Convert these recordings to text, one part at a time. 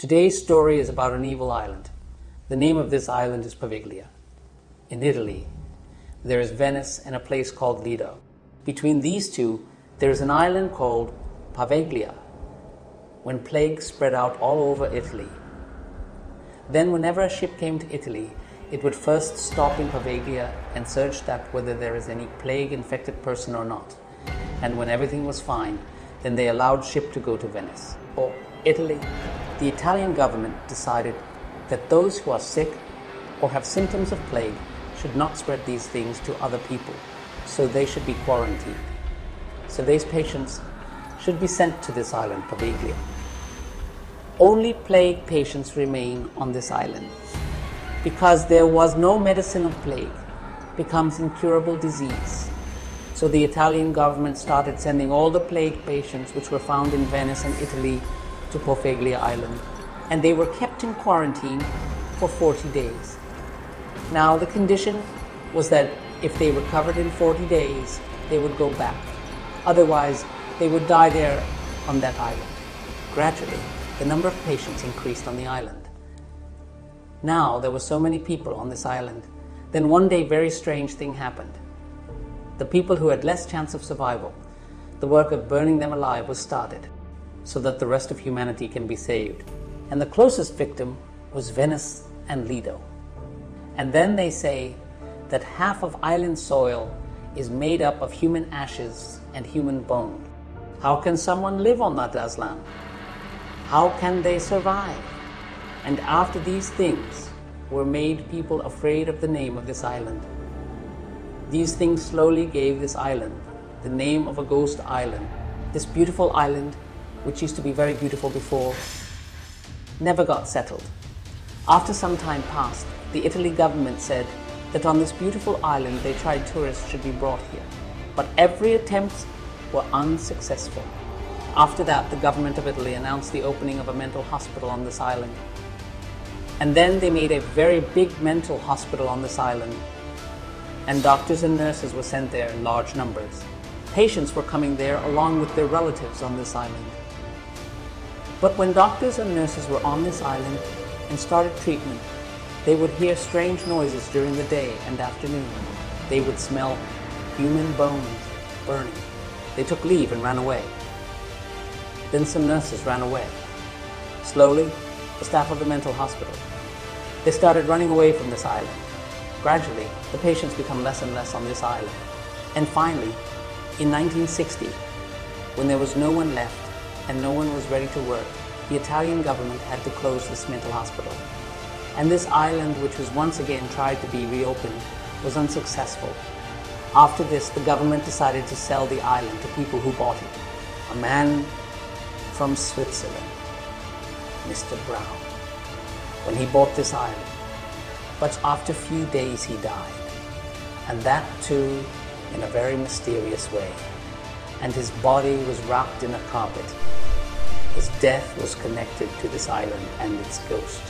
Today's story is about an evil island. The name of this island is Poveglia. In Italy, there is Venice and a place called Lido. Between these two, there is an island called Poveglia, when plague spread out all over Italy. Then whenever a ship came to Italy, it would first stop in Poveglia and search that whether there is any plague-infected person or not. And when everything was fine, then they allowed ship to go to Venice or Italy. The Italian government decided that those who are sick or have symptoms of plague should not spread these things to other people, so they should be quarantined. So these patients should be sent to this island, Poveglia. Only plague patients remain on this island, because there was no medicine of plague, becomes incurable disease. So the Italian government started sending all the plague patients which were found in Venice and Italy to Poveglia Island, and they were kept in quarantine for 40 days. Now the condition was that if they recovered in 40 days, they would go back. Otherwise, they would die there on that island. Gradually, the number of patients increased on the island. Now there were so many people on this island. Then one day, very strange thing happened. The people who had less chance of survival, the work of burning them alive was started, so that the rest of humanity can be saved. And the closest victim was Venice and Lido. And then they say that half of island soil is made up of human ashes and human bone. How can someone live on that land? How can they survive? And after these things were made people afraid of the name of this island. These things slowly gave this island the name of a ghost island. This beautiful island, which used to be very beautiful before, never got settled. After some time passed, the Italy government said that on this beautiful island they tried tourists should be brought here. But every attempt were unsuccessful. After that, the government of Italy announced the opening of a mental hospital on this island. And then they made a very big mental hospital on this island. And doctors and nurses were sent there in large numbers. Patients were coming there along with their relatives on this island. But when doctors and nurses were on this island and started treatment, they would hear strange noises during the day and afternoon. They would smell human bones burning. They took leave and ran away. Then some nurses ran away. Slowly, the staff of the mental hospital, they started running away from this island. Gradually, the patients become less and less on this island. And finally, in 1960, when there was no one left and no one was ready to work, the Italian government had to close this mental hospital. And this island, which was once again tried to be reopened, was unsuccessful. After this, the government decided to sell the island to people who bought it. A man from Switzerland, Mr. Brown, when he bought this island. But after a few days he died, and that too in a very mysterious way. And his body was wrapped in a carpet. His death was connected to this island and its ghost.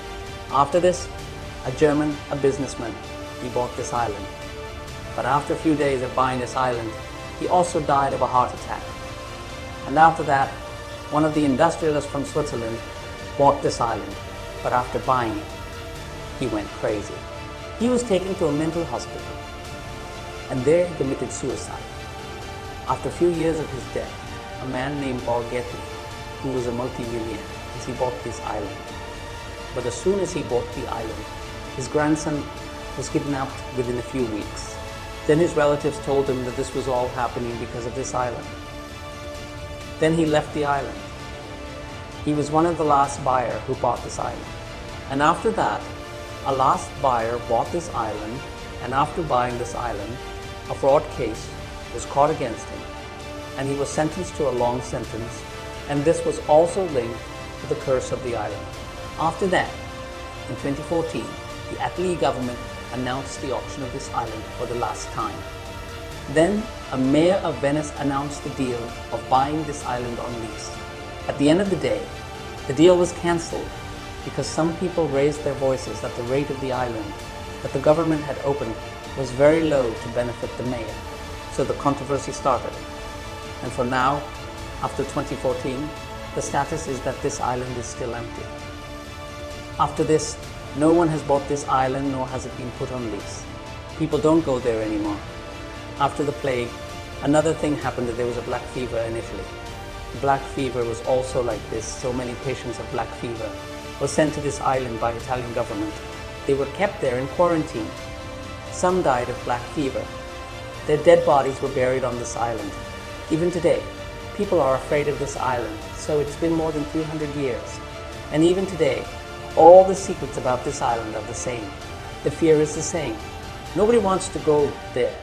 After this, a German, a businessman, he bought this island. But after a few days of buying this island, he also died of a heart attack. And after that, one of the industrialists from Switzerland bought this island. But after buying it, he went crazy. He was taken to a mental hospital, and there he committed suicide. After a few years of his death, a man named Borghetti, who was a multi-millionaire, he bought this island. But as soon as he bought the island, his grandson was kidnapped within a few weeks. Then his relatives told him that this was all happening because of this island. Then he left the island. He was one of the last buyer who bought this island. And after that, a last buyer bought this island, and after buying this island, a fraud case was caught against him, and he was sentenced to a long sentence, and this was also linked to the curse of the island. After that, in 2014, the Italy government announced the auction of this island for the last time. Then, a mayor of Venice announced the deal of buying this island on lease. At the end of the day, the deal was cancelled because some people raised their voices that the rate of the island that the government had opened was very low to benefit the mayor. So the controversy started. And for now, after 2014, the status is that this island is still empty. After this, no one has bought this island, nor has it been put on lease. People don't go there anymore. After the plague, another thing happened, that there was a black fever in Italy. Black fever was also like this. So many patients of black fever were sent to this island by Italian government. They were kept there in quarantine. Some died of black fever. Their dead bodies were buried on this island. Even today, people are afraid of this island, so it's been more than 300 years. And even today, all the secrets about this island are the same. The fear is the same. Nobody wants to go there.